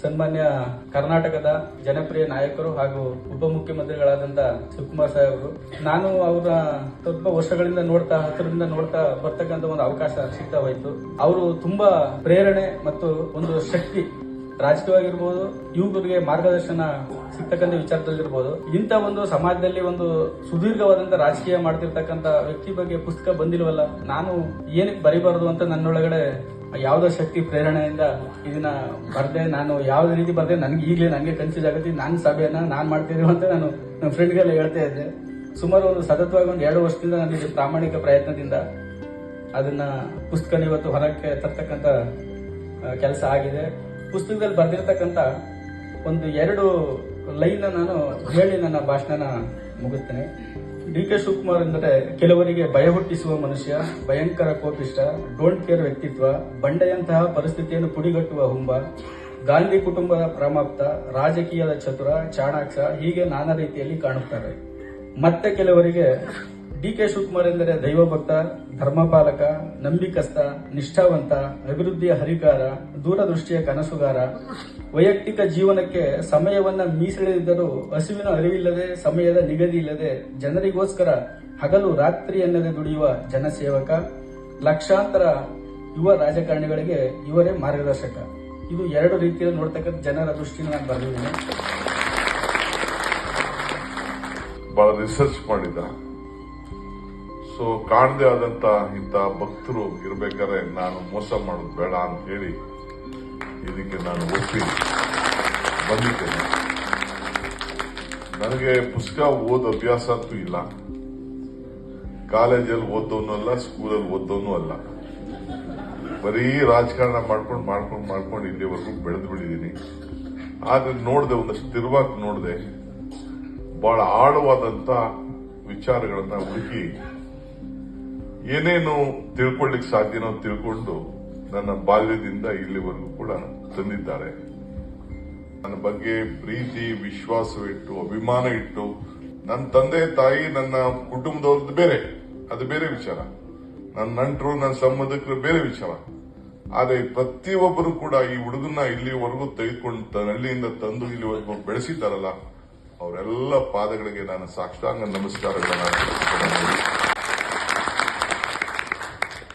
ಸನ್ಮಾನ್ಯ ಕರ್ನಾಟಕದ ಜನಪ್ರಿಯ ನಾಯಕರು ಹಾಗೂ ಉಪಮುಖ್ಯಮಂತ್ರಿಗಳಾದಂತ ಶಿವಕುಮಾರ್ ಸಾಹೇಬರು. ನಾನು ಅವರ ಸ್ವಲ್ಪ ವರ್ಷಗಳಿಂದ ಹತ್ತಿರದಿಂದ ನೋಡ್ತಾ ಬರ್ತಕ್ಕಂಥ ಒಂದು ಅವಕಾಶ ಸಿಗ್ತಾ ಹೋಯ್ತು. ಅವರು ತುಂಬಾ ಪ್ರೇರಣೆ ಮತ್ತು ಒಂದು ಶಕ್ತಿ, ರಾಜಕೀಯವಾಗಿರ್ಬೋದು, ಯುವಕರಿಗೆ ಮಾರ್ಗದರ್ಶನ ಸಿಗ್ತಕ್ಕಂಥ ವಿಚಾರದಲ್ಲಿರ್ಬೋದು. ಇಂಥ ಒಂದು ಸಮಾಜದಲ್ಲಿ ಒಂದು ಸುದೀರ್ಘವಾದಂತ ರಾಜಕೀಯ ಮಾಡ್ತಿರ್ತಕ್ಕಂಥ ವ್ಯಕ್ತಿ ಬಗ್ಗೆ ಪುಸ್ತಕ ಬಂದಿಲ್ವಲ್ಲ, ನಾನು ಏನಕ್ಕೆ ಬರಿಬಾರದು ಅಂತ ನನ್ನೊಳಗಡೆ ಯಾವುದೋ ಶಕ್ತಿ ಪ್ರೇರಣೆಯಿಂದ ಇದನ್ನ ಬರ್ದೆ. ನಾನು ಯಾವುದೇ ರೀತಿ ಬರ್ದೆ, ನನಗೆ ಕನ್ಫ್ಯೂಸ್ ಆಗುತ್ತೆ. ನನ್ನ ಸಭೆಯನ್ನ ನಾನು ಮಾಡ್ತಿದ್ದೀವಿ ಅಂತ ನಾನು ನನ್ನ ಫ್ರೆಂಡ್ಗೆಲ್ಲ ಹೇಳ್ತಾ ಇದ್ದೆ. ಸುಮಾರು ಒಂದು ಸತತವಾಗಿ 2 ವರ್ಷದಿಂದ ನನಗೆ ಪ್ರಾಮಾಣಿಕ ಪ್ರಯತ್ನದಿಂದ ಅದನ್ನ ಪುಸ್ತಕನ ಇವತ್ತು ಹೊರಕ್ಕೆ ತರ್ತಕ್ಕಂಥ ಕೆಲಸ ಆಗಿದೆ. ಪುಸ್ತಕದಲ್ಲಿ ಬರ್ದಿರ್ತಕ್ಕಂಥ ಒಂದು 2 ಲೈನ್ ನಾನು ಹೇಳಿ ನನ್ನ ಭಾಷಣ ಮುಗಿಸ್ತೇನೆ. ಡಿ ಕೆ ಶಿವಕುಮಾರ್ ಎಂದರೆ ಕೆಲವರಿಗೆ ಭಯ ಹುಟ್ಟಿಸುವ ಮನುಷ್ಯ, ಭಯಂಕರ ಕೋಪಿಷ್ಟ, ಡೋಂಟ್ ಕೇರ್ ವ್ಯಕ್ತಿತ್ವ, ಬಂಡೆಯಂತಹ ಪರಿಸ್ಥಿತಿಯನ್ನು ಪುಡಿಗಟ್ಟುವ ಹುಂಬ, ಗಾಂಧಿ ಕುಟುಂಬದ ಪ್ರಮಾಪ್ತ, ರಾಜಕೀಯದ ಚತುರ, ಚಾಣಾಕ್ಷ, ಹೀಗೆ ನಾನಾ ರೀತಿಯಲ್ಲಿ ಕಾಣುತ್ತಾರೆ. ಮತ್ತೆ ಕೆಲವರಿಗೆ ಡಿ ಕೆ ಶಿವಕುಮಾರ್ ಎಂದರೆ ದೈವಭಕ್ತ, ಧರ್ಮಪಾಲಕ, ನಂಬಿಕಸ್ಥ, ನಿಷ್ಠಾವಂತ, ಅಭಿವೃದ್ಧಿಯ ಹರಿಕಾರ, ದೂರದೃಷ್ಟಿಯ ಕನಸುಗಾರ, ವೈಯಕ್ತಿಕ ಜೀವನಕ್ಕೆ ಸಮಯವನ್ನ ಮೀಸಲಿದ್ದರೂ ಹಸಿವಿನ ಅರಿವಿಲ್ಲದೆ, ಸಮಯದ ನಿಗದಿ ಇಲ್ಲದೆ, ಜನರಿಗೋಸ್ಕರ ಹಗಲು ರಾತ್ರಿ ಎನ್ನದೆ ದುಡಿಯುವ ಜನಸೇವಕ, ಲಕ್ಷಾಂತರ ಯುವ ರಾಜಕಾರಣಿಗಳಿಗೆ ಇವರೇ ಮಾರ್ಗದರ್ಶಕ. ಇದು 2 ರೀತಿಯಲ್ಲಿ ನೋಡ್ತಕ್ಕಂಥ ಜನರ ದೃಷ್ಟಿನ ನಾನು ಬರೆದಿದ್ದೀನಿ. ಬಹಳ ರಿಸರ್ಚ್ ಮಾಡಿದ. ಸೊ ಕಾಣದೇ ಆದಂತ ಇಂಥ ಭಕ್ತರು ಇರ್ಬೇಕಾದ್ರೆ ನಾನು ಮೋಸ ಮಾಡೋದು ಬೇಡ ಅಂತ ಹೇಳಿ ಇದಕ್ಕೆ ನಾನು ಒಪ್ಪಿ ಬಂದಿದ್ದೇನೆ. ನನಗೆ ಪುಸ್ತಕ ಓದೋ ಅಭ್ಯಾಸ ಅಂತೂ ಇಲ್ಲ. ಕಾಲೇಜಲ್ಲಿ ಓದೋನು ಅಲ್ಲ, ಸ್ಕೂಲಲ್ಲಿ ಓದೋನು ಅಲ್ಲ. ಬರೀ ರಾಜಕಾರಣ ಮಾಡ್ಕೊಂಡು ಇಲ್ಲಿವರೆಗೂ ಬೆಳೆದು ಬಿಟ್ಟಿದ್ದೀನಿ. ಆದ್ರೆ ನೋಡಿದೆ, ಒಂದಷ್ಟು ಸ್ಥಿರವಾಗಿ ನೋಡಿದೆ, ಬಹಳ ಆಳವಾದಂತ ವಿಚಾರಗಳನ್ನ ಹುಡುಕಿ ಏನೇನು ತಿಳ್ಕೊಳ್ಳಿಕ್ ಸಾಧ್ಯನೋ ತಿಳ್ಕೊಂಡು ನನ್ನ ಬಾಲ್ಯದಿಂದ ಇಲ್ಲಿವರೆಗೂ ಕೂಡ ತಂದಿದ್ದಾರೆ. ನನ್ನ ಬಗ್ಗೆ ಪ್ರೀತಿ, ವಿಶ್ವಾಸವಿಟ್ಟು, ಅಭಿಮಾನ ಇಟ್ಟು, ನನ್ನ ತಂದೆ ತಾಯಿ, ನನ್ನ ಕುಟುಂಬದವ್ರದ್ದು ಬೇರೆ, ಅದು ಬೇರೆ ವಿಚಾರ. ನನ್ನ ನಂಟರು, ನನ್ನ ಸಂಬಂಧಿಕರು ಬೇರೆ ವಿಚಾರ. ಆದ್ರೆ ಪ್ರತಿಯೊಬ್ಬರು ಕೂಡ ಈ ಹುಡುಗನ್ನ ಇಲ್ಲಿವರೆಗೂ ತೆಗೆದುಕೊಂಡು ಹಳ್ಳಿಯಿಂದ ತಂದು ಇಲ್ಲಿವರೆಗೂ ಬೆಳೆಸಿದ್ದಾರಲ್ಲ, ಅವರೆಲ್ಲ ಪಾದಗಳಿಗೆ ನಾನು ಸಾಷ್ಟಾಂಗ ನಮಸ್ಕಾರಗಳನ್ನ